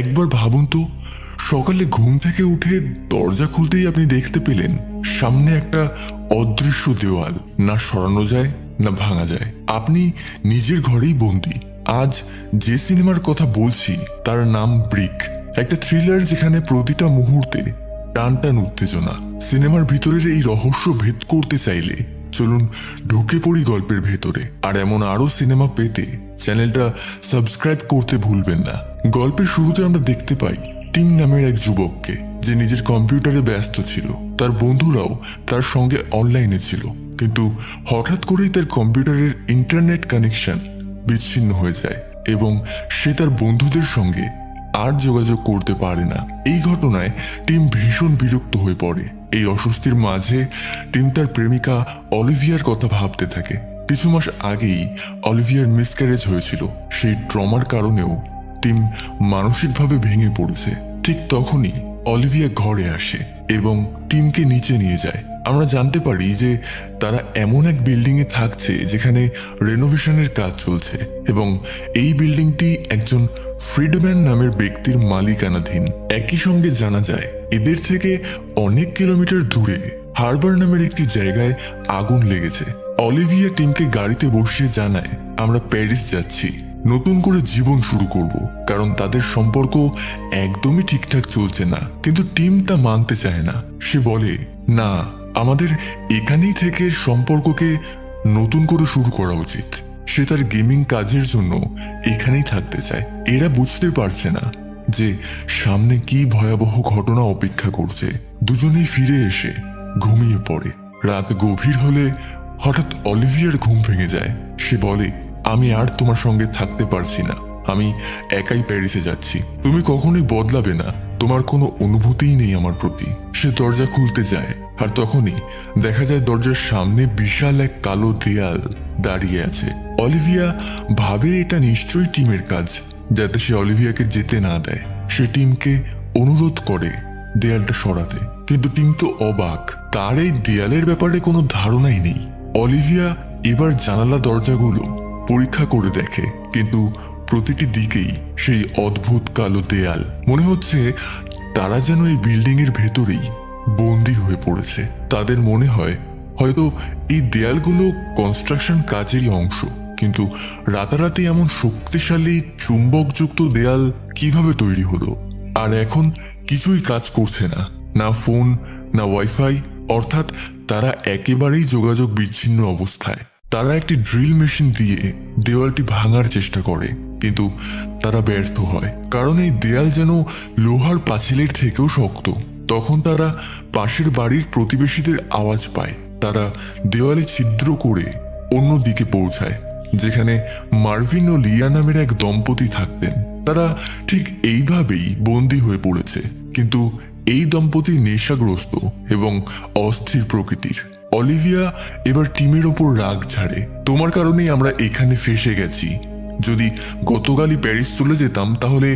একবার ভাবুন তো, সকালে ঘুম থেকে উঠে দরজা খুলতেই আপনি দেখতে পেলেন সামনে একটা অদৃশ্য দেওয়াল, না সরানো যায় না ভাঙা যায়। আপনি নিজের ঘরেই বন্দী। আজ যে সিনেমার কথা বলছি তার নাম ব্রিক, একটা থ্রিলার যেখানে প্রতিটা মুহূর্তে টান টান উত্তেজনা। সিনেমার ভিতরের এই রহস্য ভেদ করতে চাইলে চলুন ঢুকে পড়ি গল্পের ভেতরে। আর এমন আরো সিনেমা পেতে চ্যানেলটা সাবস্ক্রাইব করতে ভুলবেন না। গল্পের শুরুতে আমরা দেখতে পাই টিম নামের এক যুবককে, যে নিজের কম্পিউটারে ব্যস্ত ছিল। তার বন্ধুরাও তার সঙ্গে অনলাইনে ছিল, কিন্তু হঠাৎ করেই তার কম্পিউটারের ইন্টারনেট কানেকশন বিচ্ছিন্ন হয়ে যায় এবং সে তার বন্ধুদের সঙ্গে আর যোগাযোগ করতে পারে না। এই ঘটনায় টিম ভীষণ বিরক্ত হয়ে পড়ে। এই অস্বস্তির মাঝে টিম তার প্রেমিকা অলিভিয়ার কথা ভাবতে থাকে। কিছু মাস আগেই অলিভিয়ার মিসক্যারেজ হয়েছিল। সেই ট্রমার কারণেও টিম মানসিকভাবে ভেঙে পড়েছে। ঠিক তখনই অলিভিয়া ঘরে আসে এবং টিমকে নিচে নিয়ে যায়। আমরা জানতে পারি যে তারা এমন এক বিল্ডিং এ থাকছে যেখানে রেনোভেশনের কাজ চলছে এবং এই বিল্ডিংটি একজন ফ্রিডম্যান নামের ব্যক্তির মালিকানাধীন। একই সঙ্গে জানা যায় এদের থেকে অনেক কিলোমিটার দূরে হারবার নামের একটি জায়গায় আগুন লেগেছে। অলিভিয়া টিমকে গাড়িতে বসিয়ে জানায়, আমরা প্যারিস যাচ্ছি, নতুন করে জীবন শুরু করব। কারণ তাদের সম্পর্ক একদমই ঠিকঠাক চলছে না। কিন্তু টিম তা মানতে চায় না। সে বলে, না, আমাদের এখানেই থেকে সম্পর্ককে নতুন করে শুরু করা উচিত। সে তার গেমিং কাজের জন্য এখানেই থাকতে চায়। এরা বুঝতে পারছে না যে সামনে কি ভয়াবহ ঘটনা অপেক্ষা করছে। দুজনেই ফিরে এসে ঘুমিয়ে পড়ে। রাত গভীর হলে হঠাৎ অলিভিয়ার ঘুম ভেঙে যায়। সে বলে, আমি আর তোমার সঙ্গে থাকতে পারছি না, আমি একাই প্যারিসে যাচ্ছি। তুমি কখনোই বদলাবে না, তোমার কোনো অনুভূতিই নেই আমার প্রতি। সে দরজা খুলতে যায়, আর তখনই দেখা যায় দরজার সামনে বিশাল এক কালো দেয়াল দাঁড়িয়ে আছে। অলিভিয়া ভাবে এটা নিশ্চয়ই টিমের কাজ, যাতে সে অলিভিয়াকে যেতে না দেয়। সে টিমকে অনুরোধ করে দেয়ালটা সরাতে, কিন্তু টিম তো অবাক। তার এই দেয়ালের ব্যাপারে কোনো ধারণাই নেই। অলিভিয়া এবার জানালা দরজাগুলো পরীক্ষা করে দেখে, কিন্তু প্রতিটি দিকেই সেই অদ্ভুত কালো দেয়াল। মনে হচ্ছে তারা যেন এই বিল্ডিং এর ভেতরেই বন্দী হয়ে পড়েছে। তাদের মনে হয় হয়তো এই দেয়ালগুলো কনস্ট্রাকশন কাজেরই অংশ। কিন্তু রাতারাতি এমন শক্তিশালী চুম্বকযুক্ত দেয়াল কিভাবে তৈরি হলো? আর এখন কিছুই কাজ করছে না, না ফোন না ওয়াইফাই, অর্থাৎ তারা একেবারেই যোগাযোগ বিচ্ছিন্ন অবস্থায়। তারা একটি ড্রিল মেশিন দিয়ে দেওয়ালটি ভাঙার চেষ্টা করে, কিন্তু তারা ব্যর্থ হয়, কারণ এই দেয়াল যেন লোহার পাঁচিলের থেকেও শক্ত। তখন তারা পাশের বাড়ির প্রতিবেশীদের আওয়াজ পায়। তারা দেওয়ালে ছিদ্র করে অন্য দিকে পৌঁছায়, যেখানে মার্ভিন ও লিয়া নামের এক দম্পতি থাকতেন। তারা ঠিক এইভাবেই বন্দী হয়ে পড়েছে, কিন্তু এই দম্পতি নেশাগ্রস্ত এবং অস্থির প্রকৃতির। অলিভিয়া এবার টিমের ওপর রাগ ঝাড়ে, তোমার কারণেই আমরা এখানে ফেসে গেছি। যদি গতকালই প্যারিস চলে যেতাম তাহলে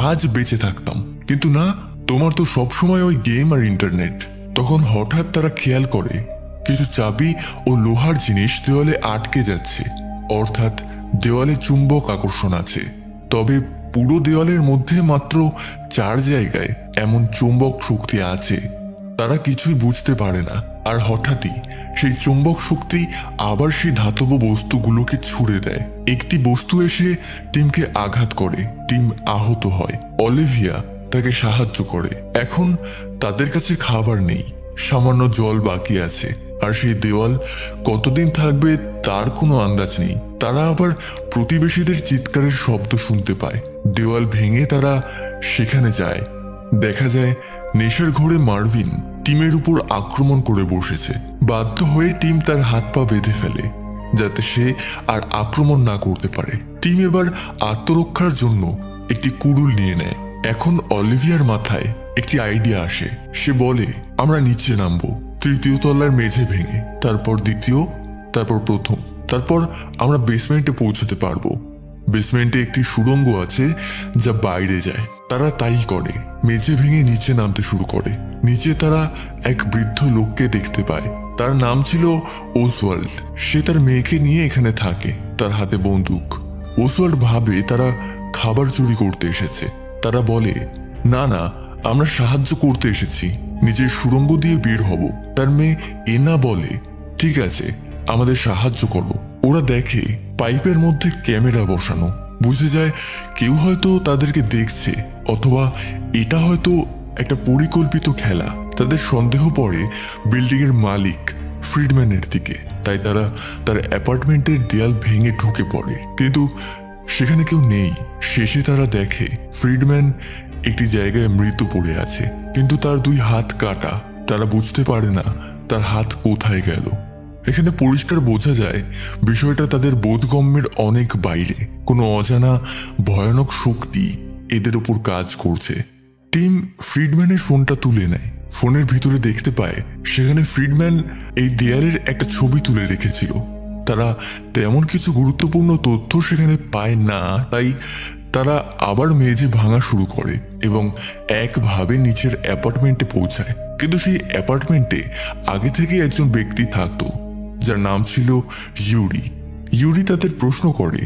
আজ বেঁচে থাকতাম, কিন্তু না, তোমার তো সবসময় ওই গেম আর ইন্টারনেট। তখন হঠাৎ তারা খেয়াল করে কিছু চাবি ও লোহার জিনিস দেওয়ালে আটকে যাচ্ছে, অর্থাৎ দেওয়ালে চুম্বক আকর্ষণ আছে। তবে পুরো দেওয়ালের মধ্যে মাত্র 4 জায়গায় এমন চুম্বক শক্তি আছে। তারা কিছুই বুঝতে পারে না, আর হঠাৎই সেই চুম্বক শক্তি আবার সেই ধাতব বস্তুগুলোকে ছুড়ে দেয়। একটি বস্তু এসে টিমকে আঘাত করে, টিম আহত হয়। অলিভিয়া তাকে সাহায্য করে। এখন তাদের কাছে খাবার নেই, সামান্য জল বাকি আছে, আর সেই দেওয়াল কতদিন থাকবে তার কোনো আন্দাজ নেই। তারা আবার প্রতিবেশীদের চিৎকারের শব্দ শুনতে পায়। দেওয়াল ভেঙে তারা সেখানে যায়। দেখা যায় নেশার ঘোরে মার্ভিন টিমের উপর আক্রমণ করে বসেছে। বাধ্য হয়ে টিম তার হাত পা বেঁধে ফেলে, যাতে সে আর আক্রমণ না করতে পারে। টিম এবার আত্মরক্ষার জন্য একটি কুড়ুল নিয়ে নেয়। এখন অলিভিয়ার মাথায় একটি আইডিয়া আসে। সে বলে, আমরা নিচে নামবো, 3য় তলার মেঝে ভেঙে, তারপর 2য়, তারপর 1ম, তারপর আমরা বেসমেন্টে পৌঁছাতে পারবো। বেসমেন্টে একটি সুড়ঙ্গ আছে যা বাইরে যায়। তারা তাই করে, মেঝে ভেঙে নিচে নামতে শুরু করে। নিচে তারা এক বৃদ্ধ লোককে দেখতে পায়। তার নাম ছিল ওসওয়াল্ড। সে তার মেয়েকে নিয়ে এখানে থাকে, তার হাতে বন্দুক। ওসওয়াল্ড ভাবে তারা খাবার চুরি করতে এসেছে। তারা বলে, না না, আমরা সাহায্য করতে এসেছি, নিজের সুড়ঙ্গ দিয়ে বের হব। তার মেয়ে এনা বলে, ঠিক আছে, আমাদের সাহায্য করো। ওরা দেখে পাইপের মধ্যে ক্যামেরা বসানো। বুঝে যায় কেউ হয়তো তাদেরকে দেখছে, অথবা এটা হয়তো একটা পরিকল্পিত খেলা। তাদের সন্দেহ পড়ে বিল্ডিং এর মালিক ফ্রিডম্যানের দিকে। তাই তারা তার অ্যাপার্টমেন্টের দেয়াল ভেঙে ঢুকে পড়ে, কিন্তু সেখানে কেউ নেই। শেষে তারা দেখে ফ্রিডম্যান একটি জায়গায় মৃত পড়ে আছে, কিন্তু তার 2 হাত কাটা। তারা বুঝতে পারে না তার হাত কোথায় গেল। এখানে পরিষ্কার বোঝা যায় বিষয়টা তাদের বোধগম্যের অনেক বাইরে। কোনো অজানা ভয়ানক শক্তি এদের উপর কাজ করছে। টিম ফ্রিডম্যানের ফোনটা তুলে নেয়। ফোনের ভিতরে দেখতে পায় সেখানে ফ্রিডম্যান এই দেয়ালের একটা ছবি তুলে রেখেছিল। তারা তেমন কিছু গুরুত্বপূর্ণ তথ্য সেখানে পায় না, তাই তারা আবার মেঝে ভাঙা শুরু করে এবং একভাবে নিচের অ্যাপার্টমেন্টে পৌঁছায়। কিন্তু সেই অ্যাপার্টমেন্টে আগে থেকে একজন ব্যক্তি থাকতো, যার নাম ছিল ইউরি। ইউরি তাদের প্রশ্ন করে,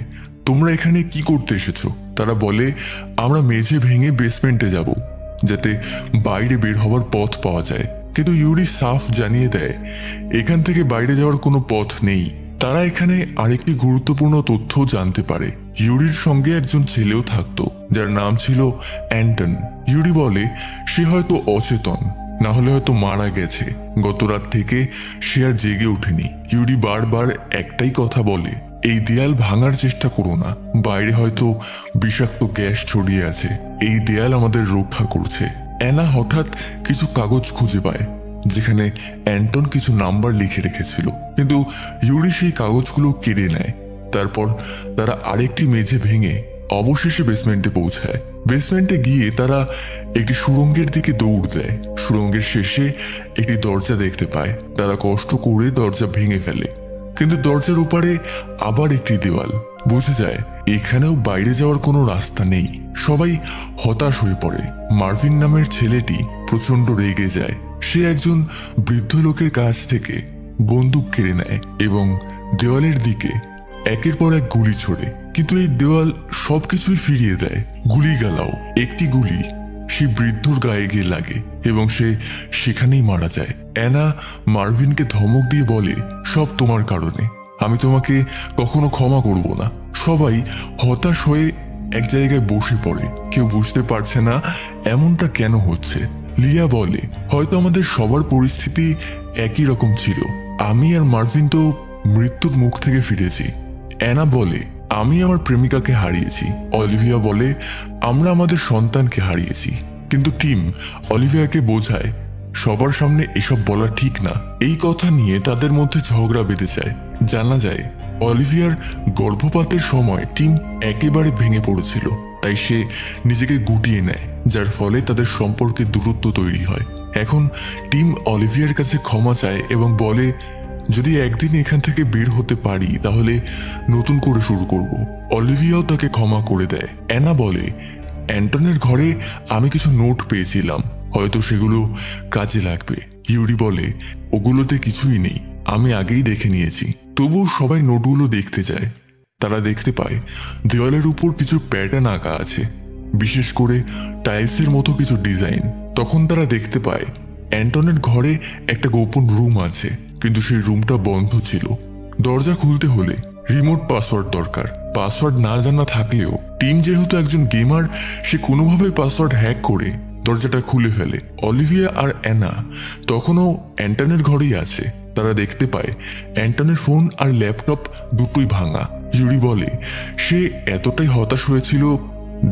তোমরা এখানে কি করতে এসেছো? তারা বলে, আমরা মেঝে ভেঙে বেসমেন্টে যাব, যাতে বাইরে বের হওয়ার পথ পাওয়া যায়। কিন্তু ইউরি সাফ জানিয়ে দেয় এখান থেকে বাইরে যাওয়ার কোনো পথ নেই। তারা এখানে আরেকটি গুরুত্বপূর্ণ তথ্য জানতে পারে। ইউরির সঙ্গে একজন ছেলেও থাকতো, যার নাম ছিল অ্যান্টন। ইউরি বলে সে হয়তো অচেতন, না হলে হয়তো মারা গেছে। গত রাত থেকে সে আর জেগে ওঠেনি। ইউরি বারবার একটাই কথা বলে, এই দেয়াল ভাঙার চেষ্টা করো না, বাইরে হয়তো বিষাক্ত গ্যাস ছড়িয়ে আছে। এই দেয়াল আমাদের রক্ষা করছে। অ্যানা হঠাৎ কিছু কাগজ খুঁজে পায়, যেখানে অ্যান্টন কিছু নাম্বার লিখে রেখেছিল, কিন্তু ইউরি সেই কাগজগুলো কেড়ে নেয়। তারপর তারা আরেকটি মেঝে ভেঙে অবশেষে বেসমেন্টে পৌঁছায়। বেসমেন্টে গিয়ে তারা একটি সুড়ঙ্গের দিকে দৌড় দেয়। সুড়ঙ্গের শেষে একটি দরজা দেখতে পায়। তারা কষ্ট করে দরজা ভেঙে ফেলে, কিন্তু দরজার ওপারে আবার একটি দেওয়াল। বুঝে যায় এখানেও বাইরে যাওয়ার কোনো রাস্তা নেই। সবাই হতাশ হয়ে পড়ে। মার্ভিন নামের ছেলেটি প্রচন্ড রেগে যায়। সে একজন বৃদ্ধ লোকের কাছ থেকে বন্দুক কেড়ে নেয় এবং দেওয়ালের দিকে একের পর এক গুলি ছোড়ে, কিন্তু এই দেওয়াল সবকিছুই ফিরিয়ে দেয়। গুলি গেলাও একটি গুলি সেই বৃদ্ধর গায়ে গিয়ে লাগে এবং সে সেখানেই মারা যায়। অ্যানা মার্ভিনকে ধমক দিয়ে বলে, সব তোমার কারণে, আমি তোমাকে কখনো ক্ষমা করব না। সবাই হতাশ হয়ে এক জায়গায় বসে পড়ে। কেউ বুঝতে পারছে না এমনটা কেন হচ্ছে। লিয়া বলে, হয়তো আমাদের সবার পরিস্থিতি একই রকম ছিল। আমি আর মার্ভিন তো মৃত্যুর মুখ থেকে ফিরেছি। অ্যানা বলে, আমি আমার প্রেমিকাকে হারিয়েছি। অলিভিয়া বলে, আমরা আমাদের সন্তানকে হারিয়েছি। কিন্তু টিম অলিভিয়াকে বোঝায় সবার সামনে এসব বলা ঠিক না। এই কথা নিয়ে তাদের মধ্যে ঝগড়া বেঁধে যায়। জানা যায় অলিভিয়ার গর্ভপাতের সময় টিম একেবারে ভেঙে পড়েছিল, তাই সে নিজেকে গুটিয়ে নেয়, যার ফলে তাদের সম্পর্কে দূরত্ব তৈরি হয়। এখন টিম অলিভিয়ার কাছে ক্ষমা চায় এবং বলে, যদি একদিন এখান থেকে বের হতে পারি তাহলে নতুন করে শুরু করব। অলিভিয়াও তাকে ক্ষমা করে দেয়। অ্যানা বলে, অ্যান্টনের ঘরে আমি কিছু নোট পেয়েছিলাম, হয়তো সেগুলো কাজে লাগবে। ইউরি বলে, ওগুলোতে কিছুই নেই, আমি আগেই দেখে নিয়েছি। তবুও সবাই নোটগুলো দেখতে যায়। তারা দেখতে পায় দেওয়ালের উপর কিছু প্যাটার্ন আঁকা আছে, বিশেষ করে টাইলসের মতো কিছু ডিজাইন। তখন তারা দেখতে পায় অ্যান্টনের ঘরে একটা গোপন রুম আছে, কিন্তু সেই রুমটা বন্ধ ছিল। দরজা খুলতে হলে রিমোট পাসওয়ার্ড দরকার। পাসওয়ার্ড না জানা থাকলেও টিম যেহেতু একজন গেমার, সে কোনোভাবে পাসওয়ার্ড হ্যাক করে দরজাটা খুলে ফেলে। অলিভিয়া আর অ্যানা তখনও অ্যান্টনের ঘরেই আছে। তারা দেখতে পায় অ্যান্টনের ফোন আর ল্যাপটপ দুটোই ভাঙা। ইউরি বলে সে এতটাই হতাশ হয়েছিল,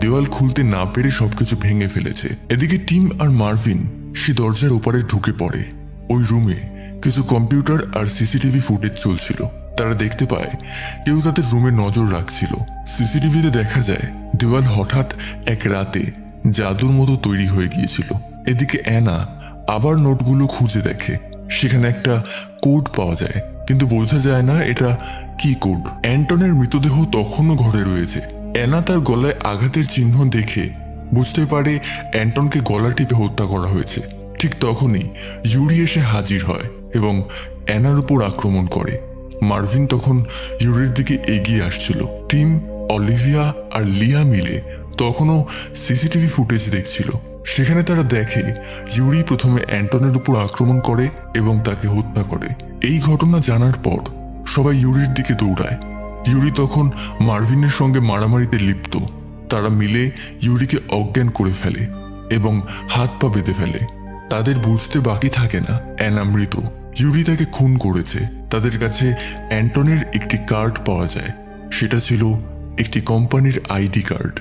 দেওয়াল খুলতে না পেরে সবকিছু ভেঙে ফেলেছে। এদিকে টিম আর মার্ভিন সে দরজার ওপারে ঢুকে পড়ে। ওই রুমে কিছু কম্পিউটার আর সিসিটিভি ফুটেজ চলছিল। তারা দেখতে পায় কেউ তাদের রুমে নজর রাখছিল। সিসিটিভিতে দেখা যায় দেওয়াল হঠাৎ এক রাতে জাদুর মতো তৈরি হয়ে গিয়েছিল। এদিকে অ্যানা আবার নোটগুলো খুঁজে দেখে, সেখানে একটা কোড পাওয়া যায়, কিন্তু বোঝা যায় না এটা কি কোড। অ্যান্টনের মৃতদেহ তখনও ঘরে রয়েছে। অ্যানা তার গলায় আঘাতের চিহ্ন দেখে বুঝতে পারে অ্যান্টনকে গলা টিপে হত্যা করা হয়েছে। ঠিক তখনই ইউরি এসে হাজির হয় এবং অ্যানার উপর আক্রমণ করে। মার্ভিন তখন ইউরির দিকে এগিয়ে আসছিল। টিম, অলিভিয়া আর লিয়া মিলে তখনও সিসিটিভি ফুটেজ দেখছিল। সেখানে তারা দেখে ইউরি প্রথমে অ্যান্টনের উপর আক্রমণ করে এবং তাকে হত্যা করে। এই ঘটনা জানার পর সবাই ইউরির দিকে দৌড়ায়। ইউরি তখন মার্ভিনের সঙ্গে মারামারিতে লিপ্ত। তারা মিলে ইউরিকে অজ্ঞান করে ফেলে এবং হাত পা বেঁধে ফেলে। তাদের বুঝতে বাকি থাকে না অ্যানা মৃত। ইউরি তাকে খুন করেছে। তাদের কাছে অ্যান্টনের একটি কার্ড পাওয়া যায়। সেটা ছিল একটি কোম্পানির আইডি কার্ড।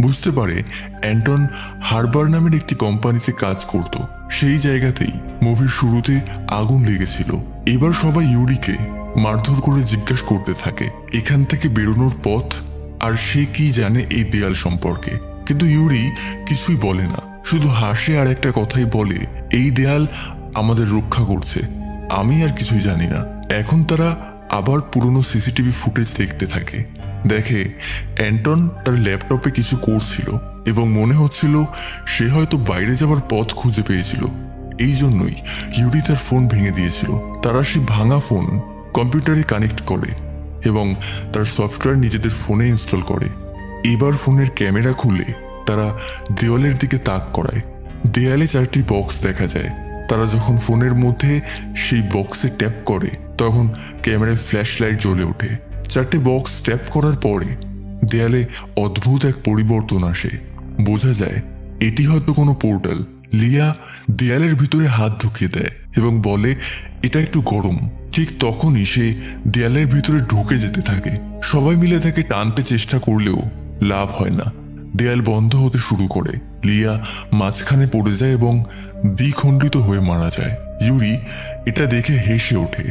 বুঝতে পারে অ্যান্টন হারবার নামের একটি কোম্পানিতে কাজ করত। সেই জায়গাতেই মুভির শুরুতে আগুন লেগেছিল। এবার সবাই ইউরিকে মারধর করে জিজ্ঞাসা করতে থাকে এখান থেকে বেরোনোর পথ আর সে কি জানে এই দেয়াল সম্পর্কে। কিন্তু ইউরি কিছুই বলে না, শুধু হাসে আর একটা কথাই বলে, এই দেয়াল আমাদের রক্ষা করছে, আমি আর কিছুই জানি না। এখন তারা আবার পুরনো সিসিটিভি ফুটেজ দেখতে থাকে। দেখে অ্যান্টন তার ল্যাপটপে কিছু করছিল এবং মনে হচ্ছিল সে হয়তো বাইরে যাওয়ার পথ খুঁজে পেয়েছিল। এই জন্যই ইউরি তার ফোন ভেঙে দিয়েছিল। তারা সেই ভাঙা ফোন কম্পিউটারে কানেক্ট করে এবং তার সফটওয়্যার নিজেদের ফোনে ইনস্টল করে। এবার ফোনের ক্যামেরা খুলে তারা দেওয়ালের দিকে তাক করায়। দেয়ালে 4টি বক্স দেখা যায়। তারা যখন ফোনের মধ্যে সেই বক্সে ট্যাপ করে তখন ক্যামেরায় ফ্ল্যাশ লাইট জ্বলে ওঠে। 4টি বক্স ট্যাপ করার পরে দেয়ালে অদ্ভুত এক পরিবর্তন আসে। বোঝা যায় এটি হয়তো কোনো পোর্টাল। লিয়া দেয়ালের ভিতরে হাত ঢুকিয়ে দেয় এবং বলে এটা একটু গরম। ঠিক তখনই সে দেয়ালের ভিতরে ঢুকে যেতে থাকে। সবাই মিলে তাকে টানতে চেষ্টা করলেও লাভ হয় না। দেয়াল বন্ধ হতে শুরু করে। লিয়া মাঝখানে পড়ে যায় এবং দ্বিখণ্ডিত হয়ে মারা যায়। ইউরি এটা দেখে হেসে ওঠে।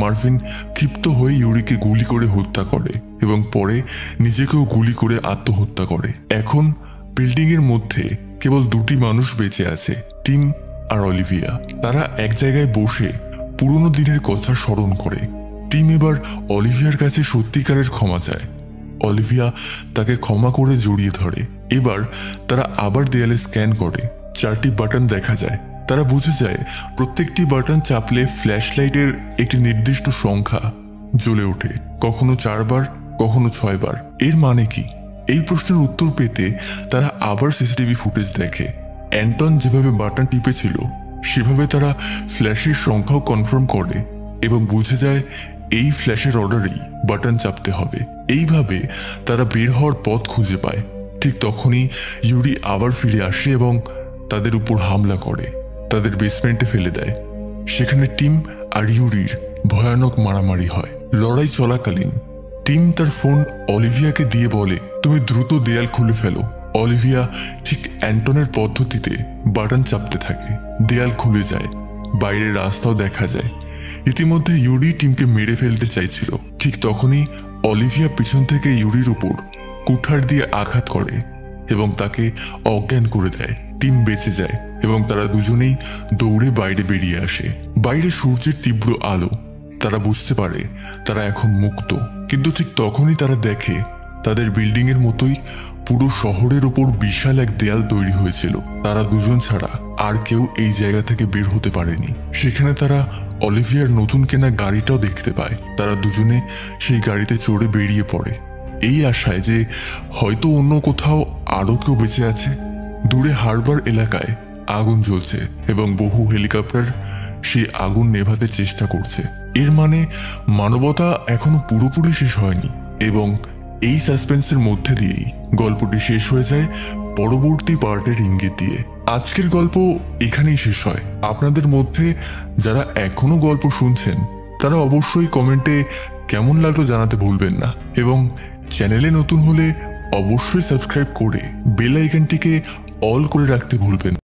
মার্ভিন ক্ষিপ্ত হয়ে ইউরিকে গুলি করে হত্যা করে এবং পরে নিজেকেও গুলি করে আত্মহত্যা করে। এখন বিল্ডিং এর মধ্যে কেবল 2টি মানুষ বেঁচে আছে, টিম আর অলিভিয়া। তারা এক জায়গায় বসে পুরনো দিনের কথা স্মরণ করে। টিম এবার অলিভিয়ার কাছে সত্যিকারের ক্ষমা চায়। অলিভিয়া তাকে ক্ষমা করে জড়িয়ে ধরে। এবার তারা আবার দেয়ালে স্ক্যান করে। 4টি বাটন দেখা যায়। তারা বুঝে যায় প্রত্যেকটি বাটন চাপলে ফ্ল্যাশ লাইটের একটি নির্দিষ্ট সংখ্যা জ্বলে ওঠে, কখনো 4 বার, কখনো 6 বার। এর মানে কি? এই প্রশ্নের উত্তর পেতে তারা আবার সিসিটিভি ফুটেজ দেখে। অ্যান্টন যেভাবে বাটন টিপেছিল সেভাবে তারা ফ্ল্যাশের সংখ্যাও কনফার্ম করে এবং বুঝে যায় এই ফ্ল্যাশের অর্ডারেই বাটন চাপতে হবে। এইভাবে তারা বের হওয়ার পথ খুঁজে পায়। ঠিক তখনই ইউরি আবার ফিরে আসে এবং তাদের উপর হামলা করে, তাদের বেসমেন্টে ফেলে দেয়। সেখানে টিম আর ইউরির ভয়ানক মারামারি হয়। লড়াই চলাকালীন টিম তার ফোন অলিভিয়াকে দিয়ে বলে তুমি দ্রুত দেয়াল খুলে ফেলো। অলিভিয়া ঠিক অ্যান্টনের পদ্ধতিতে বাটন চাপতে থাকে। দেয়াল খুলে যায়, বাইরের রাস্তাও দেখা যায়। ইতিমধ্যে ইউরি টিমকে মেরে ফেলতে চাইছিল। ঠিক তখনই অলিভিয়া পিছন থেকে ইউরির উপর কুঠার দিয়ে আঘাত করে এবং তাকে অজ্ঞান করে দেয়। টিম বেঁচে যায় এবং তারা দুজনেই দৌড়ে বাইরে বেরিয়ে আসে। বাইরে সূর্যের তীব্র আলো। তারা বুঝতে পারে তারা এখন মুক্ত। কিন্তু ঠিক তখনই তারা দেখে তাদের বিল্ডিং এর মতোই পুরো শহরের উপর বিশাল এক দেয়াল তৈরি হয়েছিল। তারা দুজন ছাড়া আর কেউ এই জায়গা থেকে বের হতে পারেনি। সেখানে তারা অলিভিয়ার নতুন কেনা গাড়িটাও দেখতে পায়। তারা দুজনে সেই গাড়িতে চড়ে বেরিয়ে পড়ে, এই আশায় যে হয়তো অন্য কোথাও আরো কেউ বেঁচে আছে। দূরে হারবার এলাকায় আগুন জ্বলছে এবং বহু হেলিকপ্টার সেই আগুন নেভাতে চেষ্টা করছে। এর মানে মানবতা এখনো পুরোপুরি শেষ হয়নি। এবং এই সাসপেন্সের মধ্যে দিয়েই গল্পটি শেষ হয়ে যায় পরবর্তী পার্টের ইঙ্গিত দিয়ে। আজকের গল্প এখানেই শেষ হয়। আপনাদের মধ্যে যারা এখনো গল্প শুনছেন তারা অবশ্যই কমেন্টে কেমন লাগলো জানাতে ভুলবেন না এবং চ্যানেলে নতুন হলে অবশ্যই সাবস্ক্রাইব করে বেল আইকনটিকে অল করে রাখতে ভুলবেন।